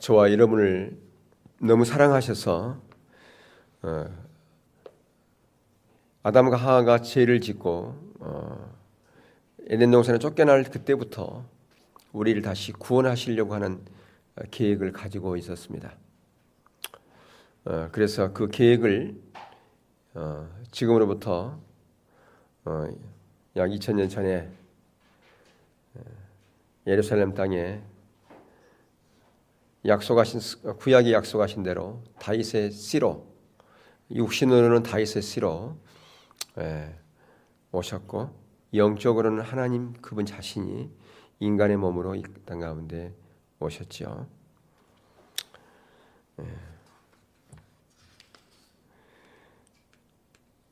저와 여러분을 너무 사랑하셔서 아담과 하와가 죄를 짓고 에덴 동산에 쫓겨날 그때부터 우리를 다시 구원하시려고 하는 계획을 가지고 있었습니다. 그래서 그 계획을 지금으로부터 약 2000년 전에 예루살렘 땅에 구약이 약속하신 대로 다윗의 씨로, 육신으로는 다윗의 씨로 오셨고, 영적으로는 하나님 그분 자신이 인간의 몸으로 이 땅 가운데 오셨죠.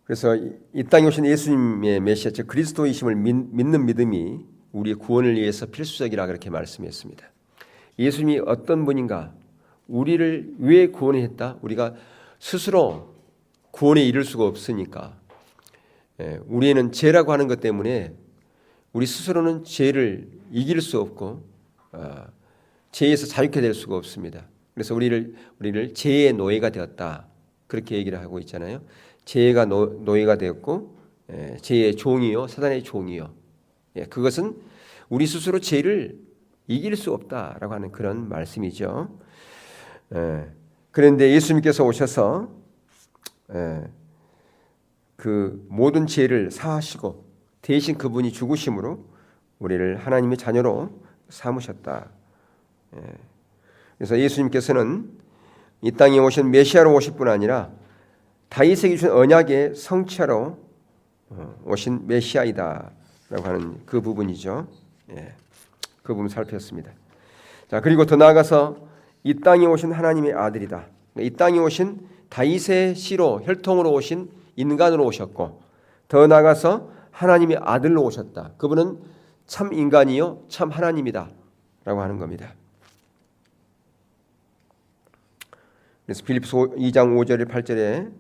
그래서 이 땅에 오신 예수님의 메시아, 즉 그리스도이심을 믿는 믿음이 우리의 구원을 위해서 필수적이라 그렇게 말씀했습니다. 예수님이 어떤 분인가, 우리를 왜 구원했다? 우리가 스스로 구원에 이를 수가 없으니까, 우리에는 죄라고 하는 것 때문에 우리 스스로는 죄를 이길 수 없고 죄에서 자유케 될 수가 없습니다. 그래서 우리를 죄의 노예가 되었다, 그렇게 얘기를 하고 있잖아요. 죄가 노예가 되었고 죄의 종이요, 사단의 종이요. 그것은 우리 스스로 죄를 이길 수 없다라고 하는 그런 말씀이죠. 그런데 예수님께서 오셔서 그 모든 죄를 사하시고 대신 그분이 죽으심으로 우리를 하나님의 자녀로 삼으셨다. 그래서 예수님께서는 이 땅에 오신 메시아로 오실 뿐 아니라 다윗에게 주신 언약의 성취하러 오신 메시아이다라고 하는 그 부분이죠. 그 부분 살폈습니다. 자, 그리고 더 나아가서 이 땅에 오신 하나님의 아들이다. 이 땅에 오신 다윗의 씨로 혈통으로 오신 인간으로 오셨고, 더 나아가서 하나님의 아들로 오셨다. 그분은 참 인간이요 참 하나님이다 라고 하는 겁니다. 그래서 빌립보서 2장 5절 8절에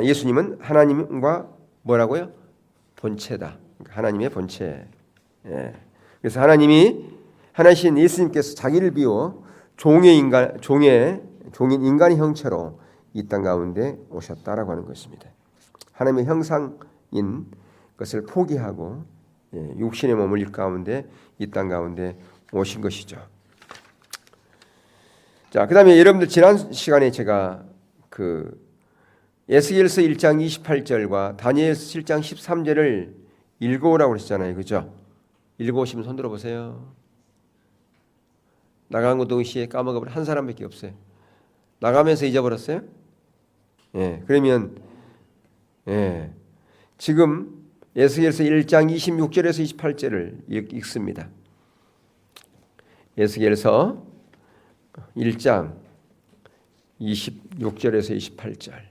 예수님은 하나님과 뭐라고요? 본체다. 하나님의 본체. 그래서 하나님 예수님께서 자기를 비워 종인 인간의 형체로 이 땅 가운데 오셨다라고 하는 것입니다. 하나님의 형상인 것을 포기하고 육신의 몸을 이 가운데 이 땅 가운데 오신 것이죠. 자, 그다음에 여러분들 지난 시간에 제가 에스겔서 1장 28절과 다니엘서 7장 13절을 읽어오라고 그랬잖아요. 그죠? 읽어오시면 손 들어보세요. 나간 거 동시에 까먹어버린 한 사람밖에 없어요. 나가면서 잊어버렸어요? 그러면 지금 에스겔서 1장 26절에서 28절을 읽습니다. 에스겔서 1장 26절에서 28절.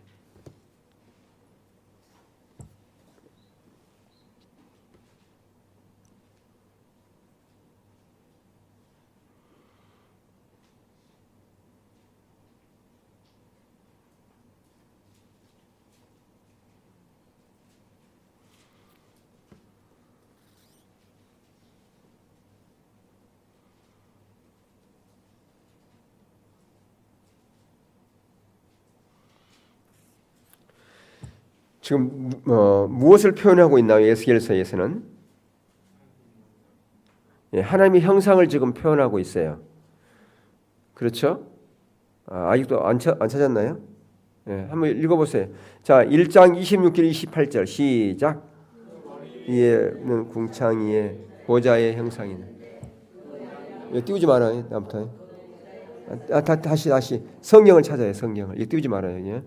지금 무엇을 표현하고 있나요? 에스겔서에서는 하나님의 형상을 지금 표현하고 있어요. 그렇죠? 아직도 안 찾았나요? 한번 읽어보세요. 자, 1장 26절 28절 시작. 이에는 궁창이의 보좌의 형상이네. 띄우지 말아요. 다음부터. 다시 성경을 찾아요. 성경을. 띄우지 말아요.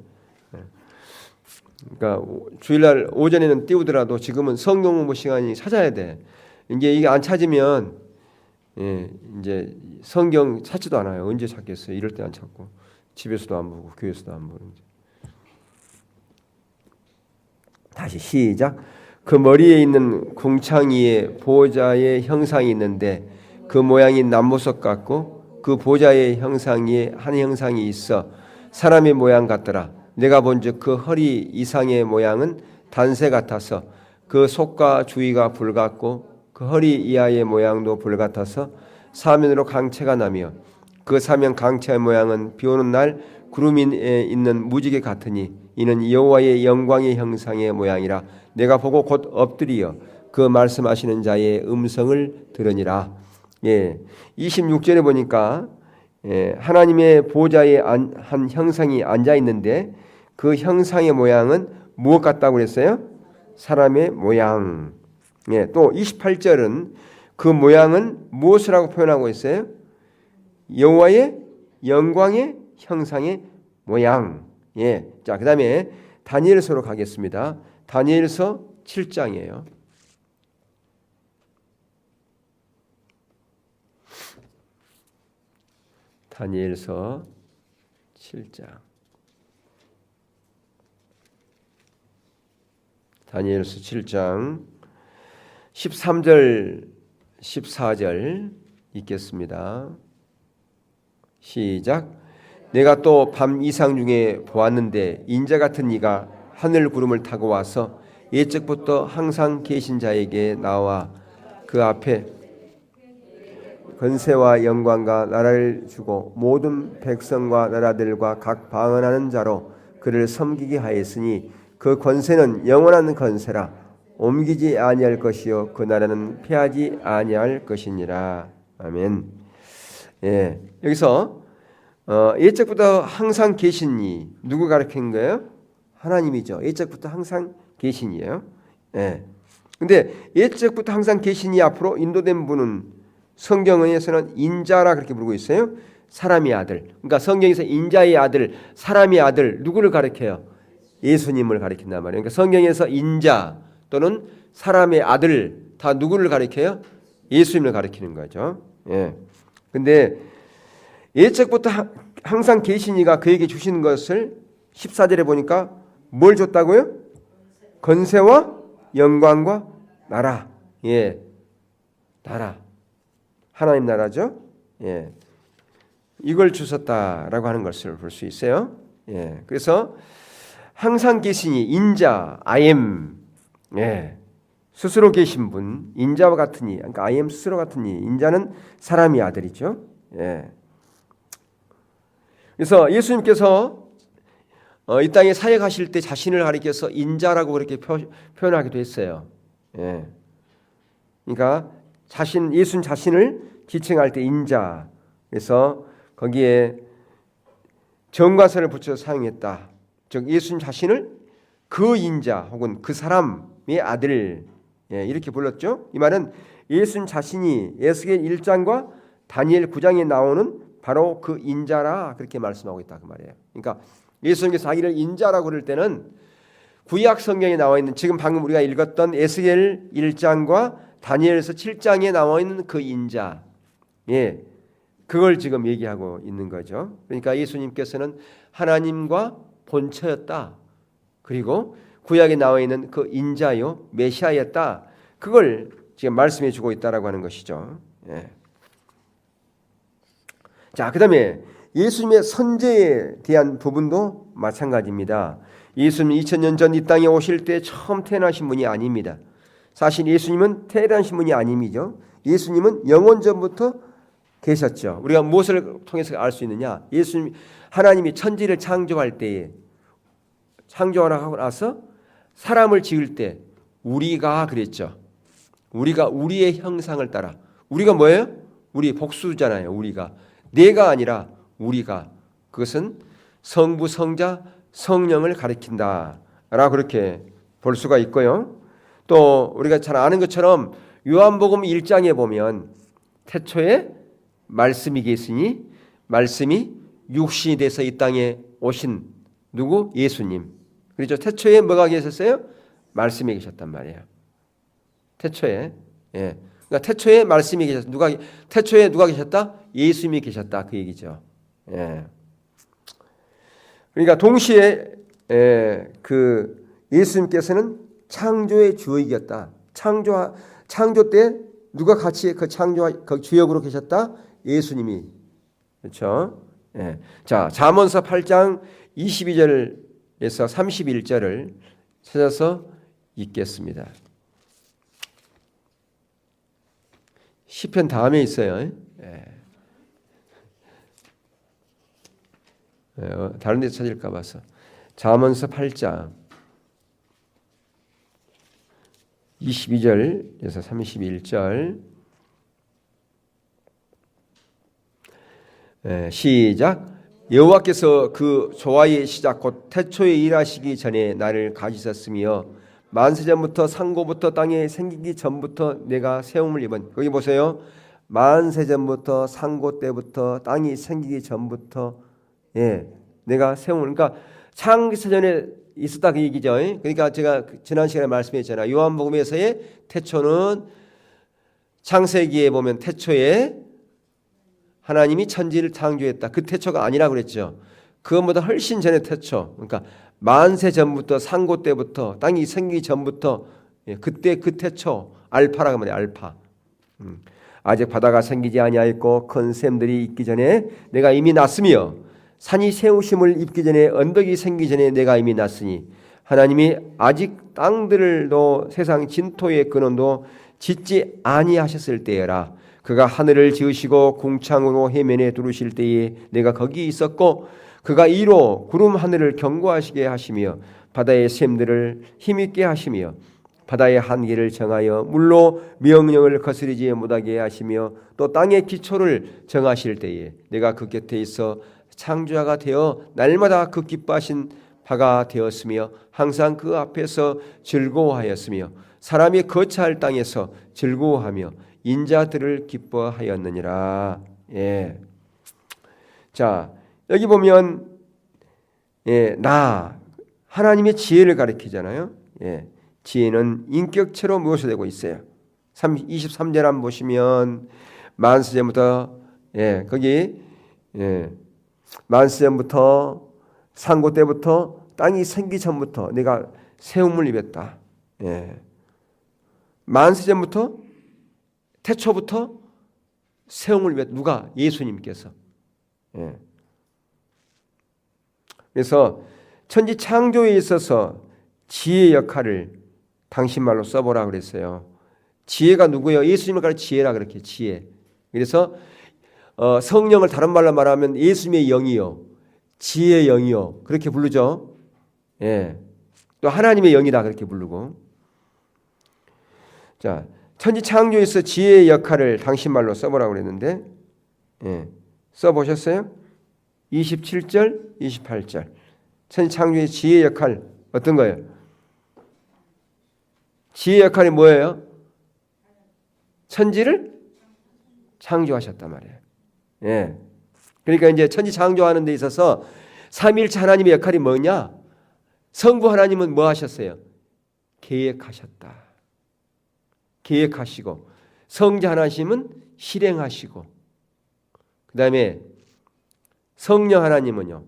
그러니까 주일날 오전에는 띄우더라도 지금은 성경 공부 시간이 찾아야 돼. 이게 안 찾으면 이제 성경 찾지도 않아요. 언제 찾겠어요? 이럴 때 안 찾고 집에서도 안 보고 교회에서도 안 보고. 다시 시작. 그 머리에 있는 궁창이의 보좌의 형상이 있는데 그 모양이 남보석 같고 그 보좌의 형상에 한 형상이 있어 사람의 모양 같더라. 내가 본즉 그 허리 이상의 모양은 단새 같아서 그 속과 주위가 붉았고 그 그 허리 이하의 모양도 불같아서 사면으로 강체가 나며 그 사면 강체의 모양은 비오는 날 구름에 있는 무지개 같으니 이는 여호와의 영광의 형상의 모양이라. 내가 보고 곧 엎드리어 그 말씀하시는 자의 음성을 들으니라. 26절에 보니까 하나님의 보좌에 한 형상이 앉아 있는데 그 형상의 모양은 무엇 같다고 그랬어요? 사람의 모양. 또 28절은 그 모양은 무엇이라고 표현하고 있어요? 여호와의 영광의 형상의 모양. 자, 그다음에 다니엘서로 가겠습니다. 다니엘서 7장이에요. 다니엘서 7장. 다니엘서 7장 13절 14절 읽겠습니다. 시작. 내가 또 밤 이상 중에 보았는데 인자 같은 이가 하늘 구름을 타고 와서 예적부터 항상 계신 자에게 나와 그 앞에 권세와 영광과 나라를 주고 모든 백성과 나라들과 각 방언하는 자로 그를 섬기게 하였으니 그 권세는 영원한 권세라. 옮기지 아니할 것이요 그 나라는 패하지 아니할 것이니라. 아멘. 여기서 예적부터 항상 계신 이 누구 가르친 거예요? 하나님이죠. 예적부터 항상 계신 이예요. 근데 예적부터 항상 계신 이 앞으로 인도된 분은 성경에서는 인자라 그렇게 부르고 있어요. 사람의 아들. 그러니까 성경에서 인자의 아들, 사람의 아들 누구를 가리켜요? 예수님을 가리킨단 말이에요. 그러니까 성경에서 인자 또는 사람의 아들 다 누구를 가리켜요? 예수님을 가리키는 거죠. 근데 예적부터 항상 계신 이가 그에게 주신 것을 14절에 보니까 뭘 줬다고요? 권세와 영광과 나라. 나라. 하나님 나라죠. 이걸 주셨다라고 하는 것을 볼 수 있어요. 그래서 항상 계시니 인자, I am, 스스로 계신 분, 인자와 같으니, 그러니까 I am 스스로 같으니, 인자는 사람의 아들이죠. 그래서 예수님께서 이 땅에 사역하실 때 자신을 가리켜서 인자라고 그렇게 표현하기도 했어요. 그러니까 예수님 자신을 지칭할 때 인자. 그래서 거기에 정과서를 붙여서 사용했다. 즉 예수님 자신을 그 인자 혹은 그 사람의 아들 이렇게 불렀죠. 이 말은 예수님 자신이 에스겔 1장과 다니엘 9장에 나오는 바로 그 인자라 그렇게 말씀하고 있다 그 말이에요. 그러니까 예수님께서 자기를 인자라고 그럴 때는 구약 성경에 나와 있는 지금 방금 우리가 읽었던 에스겔 1장과 다니엘서 7장에 나와 있는 그 인자, 그걸 지금 얘기하고 있는 거죠. 그러니까 예수님께서는 하나님과 본처였다. 그리고 구약에 나와 있는 그 인자요 메시아였다. 그걸 지금 말씀해 주고 있다라고 하는 것이죠. 자, 그다음에 예수님의 선제에 대한 부분도 마찬가지입니다. 예수님 2000년 전 이 땅에 오실 때 처음 태어나신 분이 아닙니다. 사실 예수님은 태어나신 분이 아님이죠. 예수님은 영원 전부터 계셨죠. 우리가 무엇을 통해서 알 수 있느냐? 예수님 하나님이 천지를 창조할 때에 창조하고 나서 사람을 지을 때 우리가 그랬죠. 우리가 우리의 형상을 따라. 우리가 뭐예요? 우리 복수잖아요. 우리가 내가 아니라 우리가. 그것은 성부, 성자, 성령을 가리킨다라고 그렇게 볼 수가 있고요. 또 우리가 잘 아는 것처럼 요한복음 1장에 보면 태초에 말씀이 계시니 말씀이 육신이 돼서 이 땅에 오신 누구? 예수님. 그렇죠. 태초에 뭐가 계셨어요? 말씀이 계셨단 말이에요. 태초에. 그러니까 태초에 말씀이 계셨다. 태초에 누가 계셨다? 예수님이 계셨다. 그 얘기죠. 그러니까 동시에 그 예수님께서는 창조의 주역이었다. 창조 때 누가 같이 그 주역으로 계셨다? 예수님이. 그렇죠? 자, 잠언서 8장 22절에서 31절을 찾아서 읽겠습니다. 시편 다음에 있어요. 예. 다른 데 찾을까 봐서. 잠언서 8장 22절에서 31절. 시작. 여호와께서 그 조화의 시작 곧 태초에 일하시기 전에 나를 가지셨으며 만세 전부터 상고부터 땅에 생기기 전부터 내가 세움을 입은. 거기 보세요. 만세 전부터 상고 때부터 땅이 생기기 전부터 내가 세움을. 그러니까 창세전에 있었다 그 얘기죠. 그러니까 제가 지난 시간에 말씀했잖아요. 요한복음에서의 태초는 창세기에 보면 태초에 하나님이 천지를 창조했다. 그 태초가 아니라 그랬죠. 그것보다 훨씬 전의 태초. 그러니까 만세 전부터 상고 때부터 땅이 생기기 전부터 그때 그 태초 알파라고 말해요. 알파. 아직 바다가 생기지 아니하였고 큰 샘들이 있기 전에 내가 이미 났으며 산이 세우심을 입기 전에 언덕이 생기기 전에 내가 이미 났으니 하나님이 아직 땅들도 세상 진토의 근원도 짓지 아니하셨을 때여라. 그가 하늘을 지으시고 궁창으로 해면에 두르실 때에 내가 거기 있었고 그가 이로 구름 하늘을 견고하시게 하시며 바다의 샘들을 힘있게 하시며 바다의 한계를 정하여 물로 명령을 거스르지 못하게 하시며 또 땅의 기초를 정하실 때에 내가 그 곁에 있어 창조자가 되어 날마다 그 기뻐하신 바가 되었으며 항상 그 앞에서 즐거워하였으며 사람이 거처할 땅에서 즐거워하며 인자들을 기뻐하였느니라. 자, 여기 보면 나 하나님의 지혜를 가리키잖아요. 지혜는 인격체로 묘사되고 있어요. 23절 한번 보시면 만세전부터 거기 만세전부터 상고 때부터 땅이 생기 전부터 내가 세움을 입었다. 만세전부터 태초부터 세움을 입었다. 누가? 예수님께서. 그래서 천지 창조에 있어서 지혜 역할을 당신 말로 써보라 그랬어요. 지혜가 누구예요? 예수님을 가리켜 지혜라 그렇게 지혜. 그래서 성령을 다른 말로 말하면 예수님의 영이요, 지혜의 영이요 그렇게 부르죠. 또 하나님의 영이다 그렇게 부르고. 자, 천지 창조에서 지혜의 역할을 당신 말로 써보라고 그랬는데 써보셨어요? 27절, 28절. 천지 창조의 지혜의 역할 어떤 거예요? 지혜의 역할이 뭐예요? 천지를 창조하셨단 말이에요. 그러니까 이제 천지 창조하는 데 있어서 삼위일체 하나님의 역할이 뭐냐? 성부 하나님은 뭐 하셨어요? 계획하셨다. 계획하시고 성자 하나님은 실행하시고 그 다음에 성령 하나님은요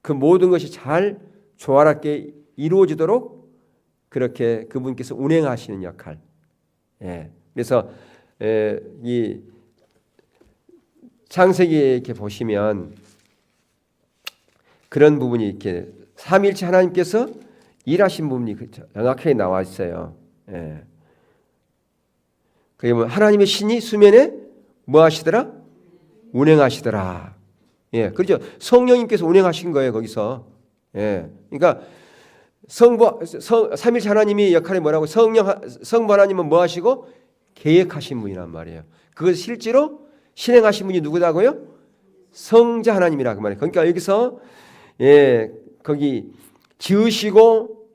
그 모든 것이 잘 조화롭게 이루어지도록 그렇게 그분께서 운행하시는 역할. 그래서 이 창세기에 이렇게 보시면 그런 부분이 이렇게 삼위일체 하나님께서 일하신 부분이 정확하게 나와 있어요. 그게 뭐 하나님의 신이 수면에 뭐 하시더라? 운행하시더라. 그렇죠. 성령님께서 운행하신 거예요 거기서. 그러니까 삼위일체 하나님의 역할이 뭐라고? 성부 하나님은 뭐 하시고? 계획하신 분이란 말이에요. 그것을 실제로 실행하신 분이 누구다고요? 성자 하나님이라고 말이에요. 그러니까 여기서 거기 지으시고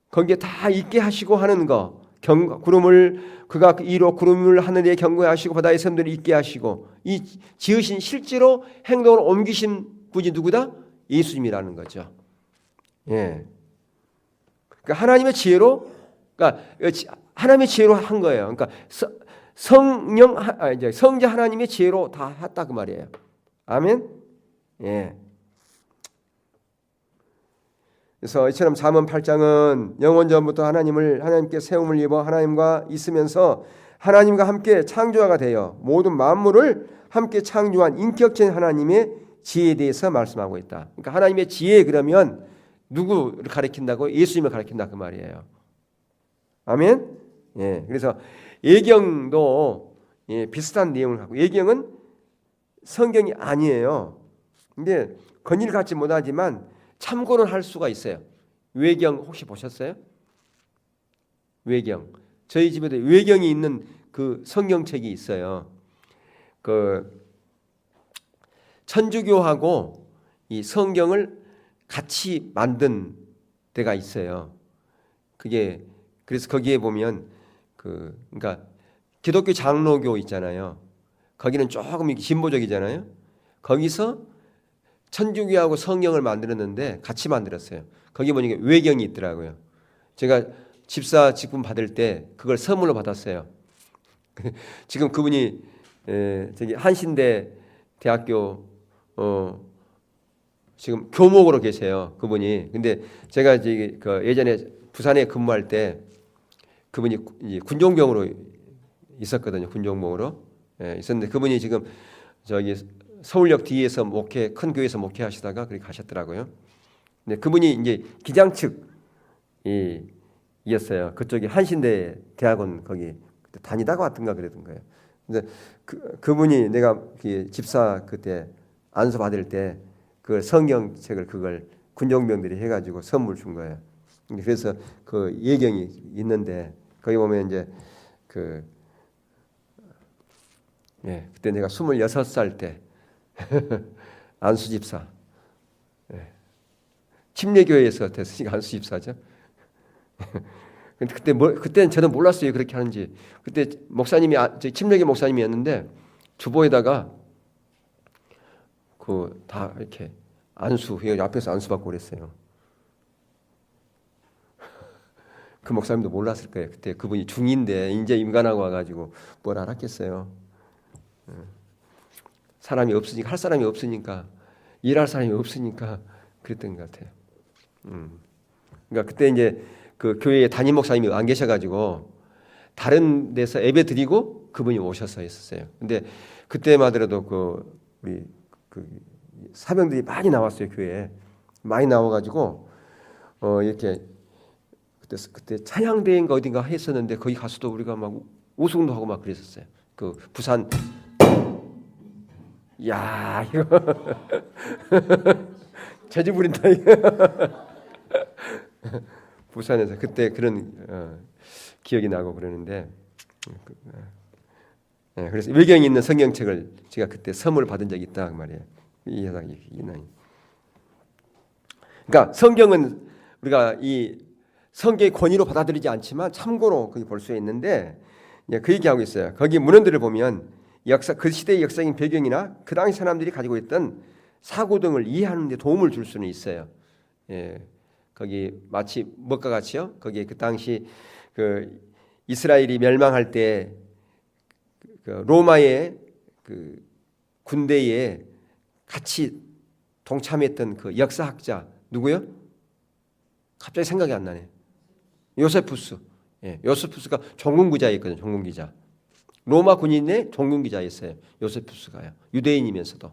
거기에 다 있게 하시고 하는 거, 그가 이로 구름을 하늘에 경고하시고 바다의 샘들을 있게 하시고 이 지으신 실제로 행동을 옮기신 분이 누구다? 예수님이라는 거죠. 그러니까 하나님의 지혜로, 그러니까 하나님의 지혜로 한 거예요. 그러니까 이제 성자 하나님의 지혜로 다 했다 그 말이에요. 아멘. 그래서 이처럼 잠언 8장은 영원 전부터 하나님께 세움을 입어 하나님과 있으면서 하나님과 함께 창조자가 되어 모든 만물을 함께 창조한 인격적인 하나님의 지혜에 대해서 말씀하고 있다. 그러니까 하나님의 지혜 그러면 누구를 가리킨다고? 예수님을 가리킨다 그 말이에요. 아멘. 그래서 예경도 비슷한 내용을 하고, 예경은 성경이 아니에요. 근데 건의를 갖지 못하지만 참고는 할 수가 있어요. 외경 혹시 보셨어요? 외경. 저희 집에도 외경이 있는 그 성경책이 있어요. 그 천주교하고 이 성경을 같이 만든 데가 있어요. 그게 그래서 거기에 보면 그러니까 기독교 장로교 있잖아요. 거기는 조금 진보적이잖아요. 거기서 천주교하고 성경을 만들었는데 같이 만들었어요. 거기 보니까 외경이 있더라고요. 제가 집사 직분 받을 때 그걸 선물로 받았어요. 지금 그분이 저기 한신대 대학교 지금 교목으로 계세요. 그분이. 근데 제가 이제 그 예전에 부산에 근무할 때 그분이 군종병으로 있었거든요. 군종병으로 있었는데 그분이 지금 저기 서울역 뒤에서 큰 교회에서 목회하시다가 그렇게 가셨더라고요. 근데 그분이 이제 기장 측이었어요. 그쪽이 한신대 대학원 거기 다니다가 왔던가 그랬던 거예요. 근데 그분이 내가 집사 그때 안수 받을 때 그 성경책을 그걸 군종병들이 해가지고 선물 준 거예요. 그래서 그 예경이 있는데 거기 보면 이제 그때 내가 26살 때 안수 집사, 침례교회에서 됐으니까 안수 집사죠. 근데 그때는 저는 몰랐어요 그렇게 하는지. 그때 목사님이 침례교 목사님이었는데 주보에다가 다 이렇게 안수 앞에서 안수 받고 그랬어요. 그 목사님도 몰랐을 거예요. 그때 그분이 중인데 이제 임관하고 와가지고 뭘 알았겠어요. 사람이 없으니까 할 사람이 없으니까 일할 사람이 없으니까 그랬던 것 같아요. 그러니까 그때 이제 그 교회에 담임 목사님이 안 계셔가지고 다른 데서 예배 드리고 그분이 오셔서 했었어요. 근데 그때마더라도 우리 사병들이 많이 나왔어요. 교회에 많이 나와가지고 이렇게 그때 찬양대회인가 어딘가 했었는데 거기 가서도 우리가 막 우승도 하고 막 그랬었어요. 그 부산 야 이거 재주 부린다 이거. 부산에서 그때 그런 기억이 나고 그러는데 그래서 외경이 있는 성경책을 제가 그때 선물 받은 적이 있다 그 말이에요. 이 여당이 그러니까 성경은 우리가 이 성경의 권위로 받아들이지 않지만 참고로 거기 볼 수 있는데 그 얘기하고 있어요. 거기 문헌들을 보면 그 시대의 역사적인 배경이나 그 당시 사람들이 가지고 있던 사고 등을 이해하는 데 도움을 줄 수는 있어요. 거기 마치 뭐가 같이요? 거기에 그 당시 그 이스라엘이 멸망할 때 그 로마의 그 군대에 같이 동참했던 그 역사학자 누구요? 갑자기 생각이 안 나네. 요세푸스. 요세푸스가 종군기자였거든요. 종군기자. 로마 군인의 종군기자였어요. 요세푸스가요. 유대인이면서도.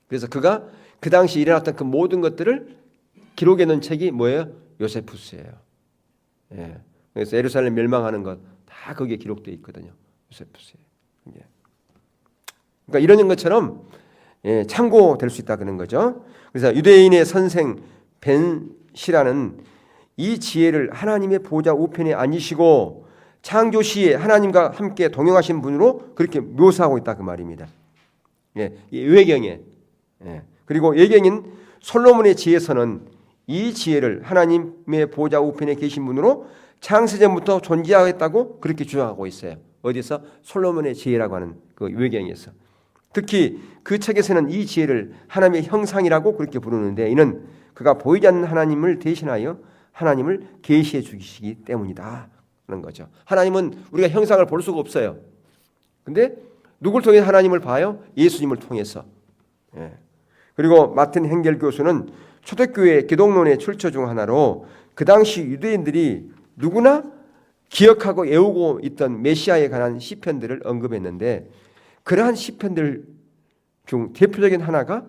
그래서 그가 그 당시 일어났던 그 모든 것들을 기록해 놓은 책이 뭐예요? 요세푸스예요. 그래서 예루살렘 멸망하는 것 다 거기에 기록되어 있거든요. 요세푸스예요. 그러니까 이런 것처럼 참고될 수 있다 그런 거죠. 그래서 유대인의 선생 벤시라는 이 지혜를 하나님의 보좌 우편에 앉으시고 창조 시에 하나님과 함께 동행하신 분으로 그렇게 묘사하고 있다 그 말입니다. 외경에 그리고 예경인 솔로몬의 지혜서는 이 지혜를 하나님의 보좌 우편에 계신 분으로 창세전부터 존재하겠다고 그렇게 주장하고 있어요. 어디서? 솔로몬의 지혜라고 하는 그 외경에서. 특히 그 책에서는 이 지혜를 하나님의 형상이라고 그렇게 부르는데 이는 그가 보이지 않는 하나님을 대신하여 하나님을 계시해 주시기 때문이다 하는 거죠. 하나님은 우리가 형상을 볼 수가 없어요. 근데 누굴 통해 하나님을 봐요? 예수님을 통해서. 그리고 마틴 행겔 교수는 초대교회 기독론의 출처 중 하나로 그 당시 유대인들이 누구나 기억하고 외우고 있던 메시아에 관한 시편들을 언급했는데 그러한 시편들 중 대표적인 하나가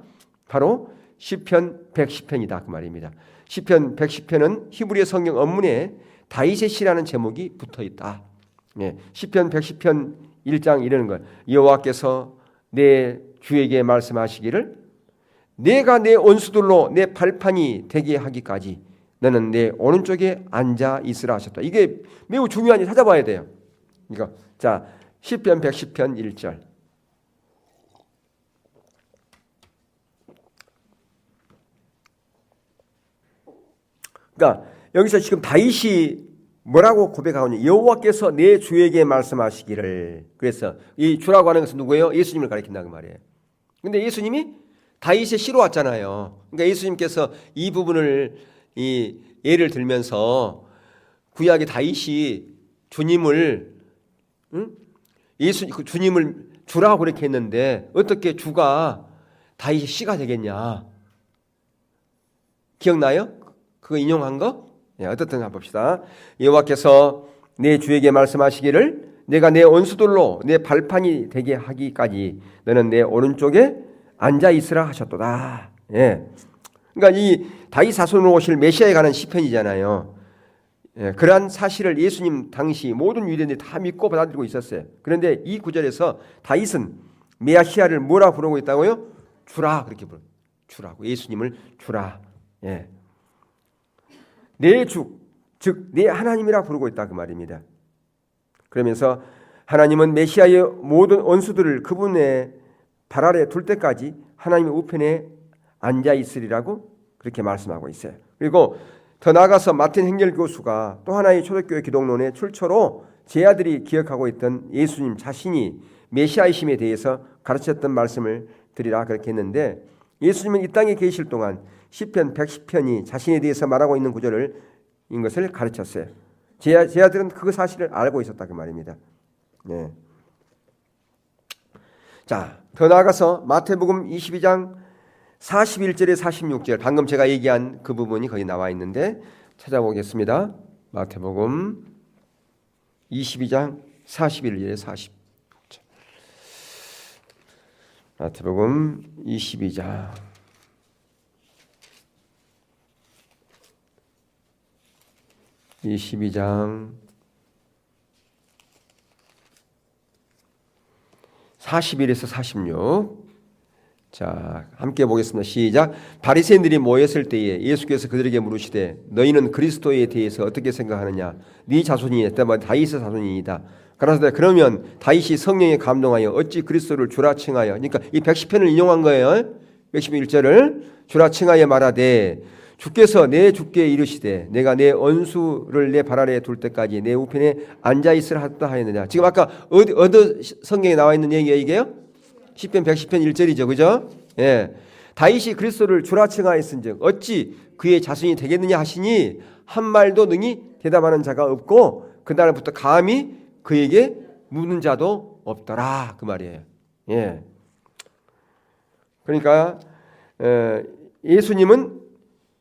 바로 시편 110편이다 그 말입니다. 시편 110편은 히브리 성경 원문에 다윗의 시라는 제목이 붙어 있다. 예, 시편 110편 1장 이러는 거예요. 여호와께서 내 주에게 말씀하시기를 내가 내 원수들로 내 발판이 되게 하기까지 너는 내 오른쪽에 앉아 있으라 하셨다. 이게 매우 중요하니 찾아봐야 돼요. 이거 자 시편 110편 1절. 그러니까 여기서 지금 다윗이 뭐라고 고백하느냐? 여호와께서 내 주에게 말씀하시기를. 그래서 이 주라고 하는 것은 누구예요? 예수님을 가리킨다고 말이에요. 근데 예수님이 다윗의 시로 왔잖아요. 그러니까 예수님께서 이 부분을 이 예를 들면서 구약의 다윗이 주님을 주님을 주라고 그렇게 했는데 어떻게 주가 다윗의 시가 되겠냐? 기억나요? 그거 인용한 거? 예, 어떻든 한번 봅시다. 여호와께서 내 주에게 말씀하시기를 내가 내 원수들로 내 발판이 되게 하기까지 너는 내 오른쪽에 앉아 있으라 하셨도다. 예. 그러니까 이 다윗 자손으로 오실 메시아에 관한 시편이잖아요. 예, 그러한 사실을 예수님 당시 모든 유대인들이 다 믿고 받아들이고 있었어요. 그런데 이 구절에서 다윗은 메시아를 뭐라 부르고 있다고요? 주라 그렇게 부르. 주라고 예수님을 주라. 예. 내 주, 즉 내 하나님이라 부르고 있다 그 말입니다. 그러면서 하나님은 메시아의 모든 원수들을 그분의 발 아래 둘 때까지 하나님의 우편에 앉아 있으리라고 그렇게 말씀하고 있어요. 그리고 더 나아가서 마틴 행렬 교수가 또 하나의 초대교회 기독론의 출처로 제 아들이 기억하고 있던 예수님 자신이 메시아이심에 대해서 가르쳤던 말씀을 드리라 그렇게 했는데 예수님은 이 땅에 계실 동안 시편 110편이 자신에 대해서 말하고 있는 구절을 인 것을 가르쳤어요. 제 아들은 그 사실을 알고 있었다 그 말입니다. 네. 자, 더 나아가서 마태복음 22장 41절에 46절 방금 제가 얘기한 그 부분이 거기 나와 있는데 찾아보겠습니다. 마태복음 22장 41절에 46절. 마태복음 22장 41에서 46. 자, 함께 보겠습니다. 시작. 바리새인들이 모였을 때에 예수께서 그들에게 물으시되 너희는 그리스도에 대해서 어떻게 생각하느냐? 네 자손이 다윗의 자손이니이다. 가라사대 그러면 다윗이 성령에 감동하여 어찌 그리스도를 주라 칭하여, 그러니까 이 110편을 인용한 거예요. 111절을 주라 칭하여 말하되 주께서 내 주께 이르시되 내가 내 원수를 내 발 아래에 둘 때까지 내 우편에 앉아 있으라 하였느냐. 지금 아까 어디 성경에 나와 있는 얘기가 이게요? 시편 110편 1절이죠. 그죠? 예. 다윗이 그리스도를 주라 칭하였은즉 어찌 그의 자손이 되겠느냐 하시니 한 말도 능히 대답하는 자가 없고 그날부터 감히 그에게 묻는 자도 없더라 그 말이에요. 예. 그러니까 예수님은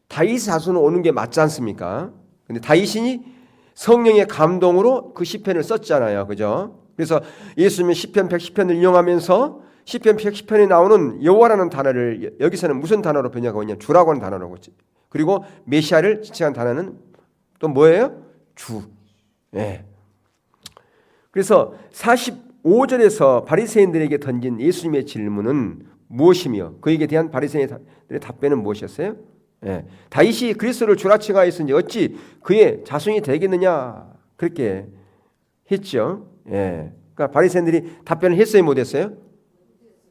다윗 자손으로 오는 게 맞지 않습니까? 근데 다윗이 성령의 감동으로 그 시편을 썼잖아요. 그죠? 그래서 예수님은 시편 110편을 인용하면서 시편 110편에 나오는 여호와라는 단어를 여기서는 무슨 단어로 번역하고 있냐? 주라고 하는 단어로. 그리고 메시아를 지칭한 단어는 또 뭐예요? 주. 예. 그래서 45절에서 바리새인들에게 던진 예수님의 질문은 무엇이며 그에게 대한 바리새인들의 답변은 무엇이었어요? 예. 다윗이 그리스도를 주라 칭하였으니 어찌 그의 자손이 되겠느냐 그렇게 했죠. 예. 그러니까 바리새인들이 답변을 했어요, 못했어요?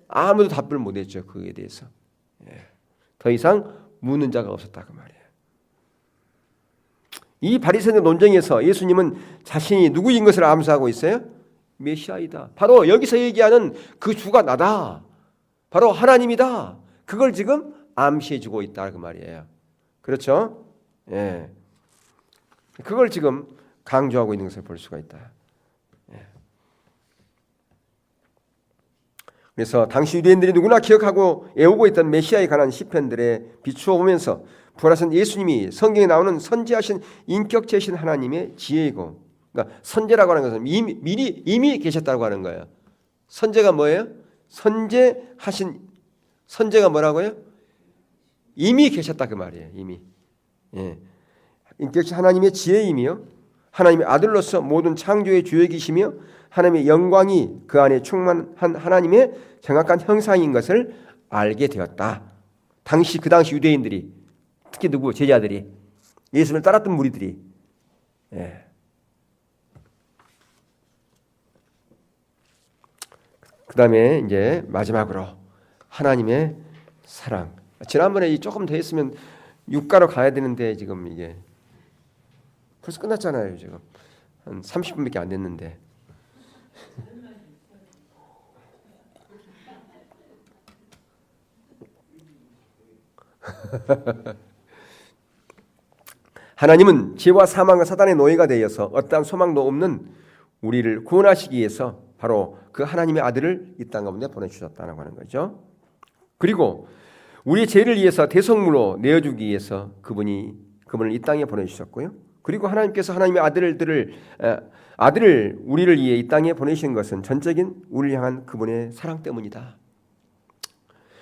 아무도 답변을 못했죠. 그에 대해서. 예. 더 이상 묻는 자가 없었다 그 말이에요. 이 바리새인의 논쟁에서 예수님은 자신이 누구인 것을 암시하고 있어요? 메시아이다. 바로 여기서 얘기하는 그 주가 나다. 바로 하나님이다. 그걸 지금 암시해주고 있다 그 말이에요. 그렇죠? 예. 그걸 지금 강조하고 있는 것을 볼 수가 있다. 예. 그래서 당시 유대인들이 누구나 기억하고 애우고 있던 메시아에 관한 시편들에 비추어 보면서 부활하신 예수님이 성경에 나오는 선지하신 인격체신 하나님의 지혜이고, 그러니까 선제라고 하는 것은 이미 계셨다고 하는 거예요. 선제가 뭐예요? 선제가 뭐라고요? 이미 계셨다 그 말이에요. 이미. 예. 인격체 하나님의 지혜이며 하나님의 아들로서 모든 창조의 주역이시며 하나님의 영광이 그 안에 충만한 하나님의 정확한 형상인 것을 알게 되었다. 그 당시 유대인들이, 특히 누구? 제자들이, 예수님을 따랐던 무리들이. 예. 그 다음에 이제 마지막으로 하나님의 사랑. 지난번에 조금 더 했으면 6가로 가야 되는데 지금 이게 벌써 끝났잖아요. 지금 한 30분밖에 안 됐는데. 하나님은 죄와 사망과 사단의 노예가 되어서 어떠한 소망도 없는 우리를 구원하시기 위해서 바로 그 하나님의 아들을 이 땅 가운데 보내주셨다는 하는 거죠. 그리고 우리의 죄를 위해서 대속물로 내어주기 위해서 그분을 이 땅에 보내주셨고요. 그리고 하나님께서 하나님의 아들을 우리를 위해 이 땅에 보내신 것은 전적인 우리를 향한 그분의 사랑 때문이다.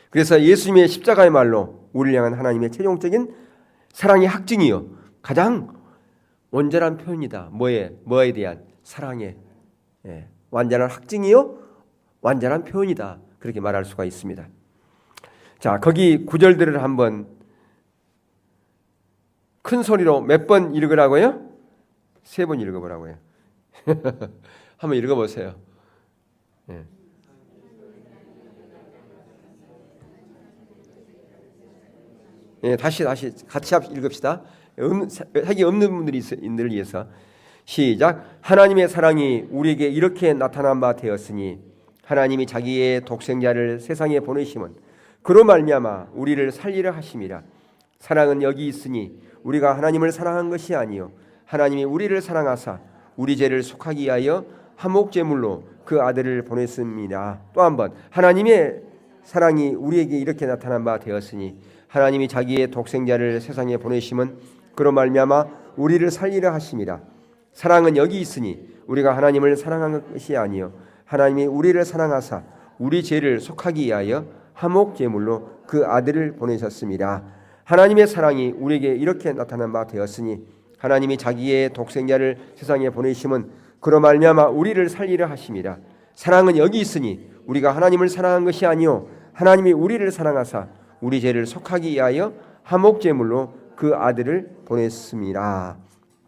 그래서 예수님의 십자가의 말로 우리를 향한 하나님의 최종적인 사랑의 확증이요, 가장 온전한 표현이다. 뭐에 대한 사랑의 완전한 확증이요, 완전한 표현이다. 그렇게 말할 수가 있습니다. 자, 거기 구절들을 한번 큰 소리로 몇 번 읽으라고요? 3번 읽어보라고요. 한번 읽어보세요. 예. 예, 다시 같이 읽읍시다. 핵이 없는 분들을 위해서 시작. 하나님의 사랑이 우리에게 이렇게 나타난 바 되었으니 하나님이 자기의 독생자를 세상에 보내심은 그로 말미암아 우리를 살리려 하심이라. 사랑은 여기 있으니 우리가 하나님을 사랑한 것이 아니요 하나님이 우리를 사랑하사 우리 죄를 속하기 위하여 화목 제물로 그 아들을 보냈습니다. 또 한 번, 하나님의 사랑이 우리에게 이렇게 나타난 바 되었으니 하나님이 자기의 독생자를 세상에 보내심은 그로 말미암아 우리를 살리려 하심이라. 사랑은 여기 있으니 우리가 하나님을 사랑한 것이 아니요 하나님이 우리를 사랑하사 우리 죄를 속하기 위하여 화목 제물로 그 아들을 보내셨습니다. 하나님의 사랑이 우리에게 이렇게 나타난 바 되었으니 하나님이 자기의 독생자를 세상에 보내심은 그로 말미암아 우리를 살리려 하심이라. 사랑은 여기 있으니 우리가 하나님을 사랑한 것이 아니요 하나님이 우리를 사랑하사 우리 죄를 속하기 위하여 화목 제물로 그 아들을 보냈습니다.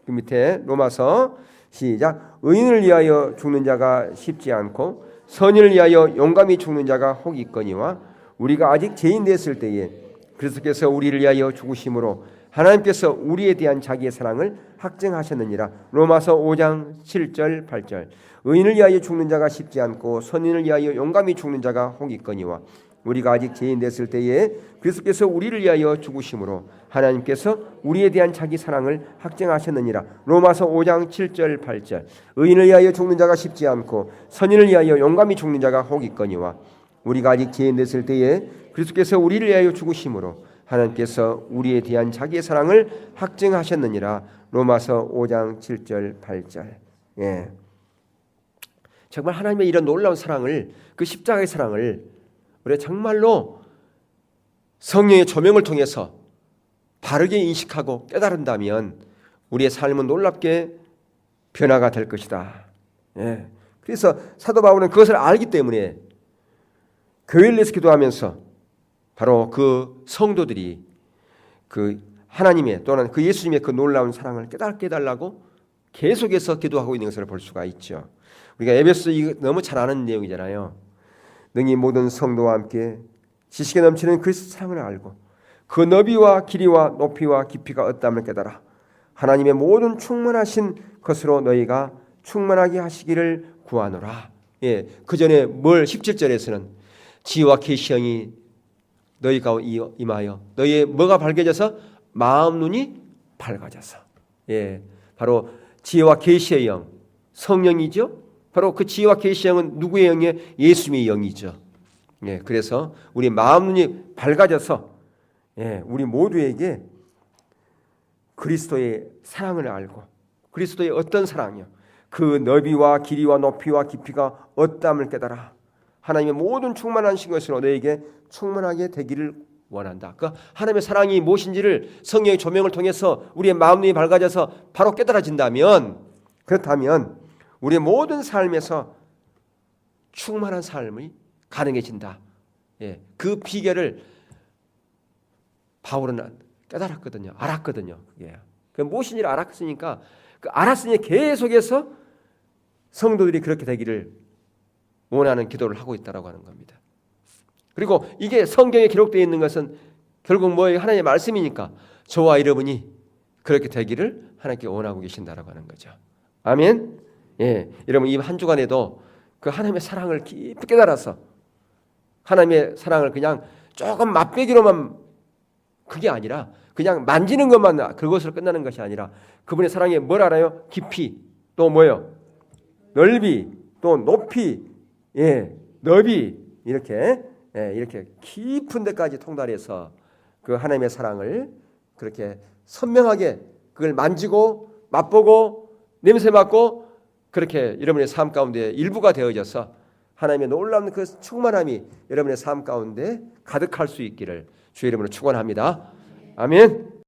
그 밑에 로마서 시작. 의인을 위하여 죽는 자가 쉽지 않고 선인을 위하여 용감히 죽는 자가 혹 있거니와 우리가 아직 죄인 됐을 때에 그리스도께서 우리를 위하여 죽으심으로 하나님께서 우리에 대한 자기의 사랑을 확증하셨느니라. 로마서 5장 7절 8절. 의인을 위하여 죽는 자가 쉽지 않고 선인을 위하여 용감히 죽는 자가 혹 있거니와 우리가 아직 죄인 됐을 때에 그리스도께서 우리를 위하여 죽으심으로 하나님께서 우리에 대한 자기 사랑을 확증하셨느니라. 로마서 5장 7절 8절. 의인을 위하여 죽는 자가 쉽지 않고 선인을 위하여 용감히 죽는 자가 혹 있거니와 우리가 아직 죄인 됐을 때에 그리스도께서 우리를 위하여 죽으심으로 하나님께서 우리에 대한 자기의 사랑을 확증하셨느니라. 로마서 5장 7절 8절. 예. 정말 하나님의 이런 놀라운 사랑을, 그 십자가의 사랑을 우리가 정말로 성령의 조명을 통해서 바르게 인식하고 깨달은다면 우리의 삶은 놀랍게 변화가 될 것이다. 예. 그래서 사도 바울은 그것을 알기 때문에 교회를 내서 기도하면서 바로 그 성도들이 그 하나님의 또는 그 예수님의 그 놀라운 사랑을 깨닫게 해달라고 계속해서 기도하고 있는 것을 볼 수가 있죠. 우리가 에베소 이거 너무 잘 아는 내용이잖아요. 능히 모든 성도와 함께 지식에 넘치는 그리스도 사랑을 알고 그 너비와 길이와 높이와 깊이가 어떠함을 깨달아 하나님의 모든 충만하신 것으로 너희가 충만하게 하시기를 구하노라. 예, 그 전에 17절에서는 지혜와 계시형이 너희가 임하여 너희의 뭐가 밝아져서 마음 눈이 밝아져서, 예, 바로 지혜와 계시의 영, 성령이죠. 바로 그 지혜와 계시의 영은 누구의 영이에요? 예수님의 영이죠. 예, 그래서 우리 마음 눈이 밝아져서, 예, 우리 모두에게 그리스도의 사랑을 알고 그리스도의 어떤 사랑이요? 그 너비와 길이와 높이와 깊이가 어떠함을 깨달아 하나님의 모든 충만하신 것으로 너에게 충만하게 되기를 원한다. 그 하나님의 사랑이 무엇인지를 성령의 조명을 통해서 우리의 마음 눈이 밝아져서 바로 깨달아진다면 그렇다면 우리의 모든 삶에서 충만한 삶이 가능해진다. 예, 그 비결을 바울은 깨달았거든요. 알았거든요. 그게. 그 무엇인지를 알았으니까 그 알았으니 계속해서 성도들이 그렇게 되기를 원하는 기도를 하고 있다라고 하는 겁니다. 그리고 이게 성경에 기록되어 있는 것은 결국 뭐예요? 하나님의 말씀이니까 저와 여러분이 그렇게 되기를 하나님께 원하고 계신다라고 하는 거죠. 아멘. 예, 여러분 이 한 주간에도 그 하나님의 사랑을 깊이 깨달아서 하나님의 사랑을 그냥 조금 맛배기로만 그게 아니라 그냥 만지는 것만 그것으로 끝나는 것이 아니라 그분의 사랑에 뭘 알아요? 깊이 또 뭐요? 넓이 또 높이 예, 넓이 이렇게 이렇게 깊은 데까지 통달해서 그 하나님의 사랑을 그렇게 선명하게 그걸 만지고 맛보고 냄새 맡고 그렇게 여러분의 삶 가운데 일부가 되어져서 하나님의 놀라운 그 충만함이 여러분의 삶 가운데 가득할 수 있기를 주의 이름으로 축원합니다. 아멘.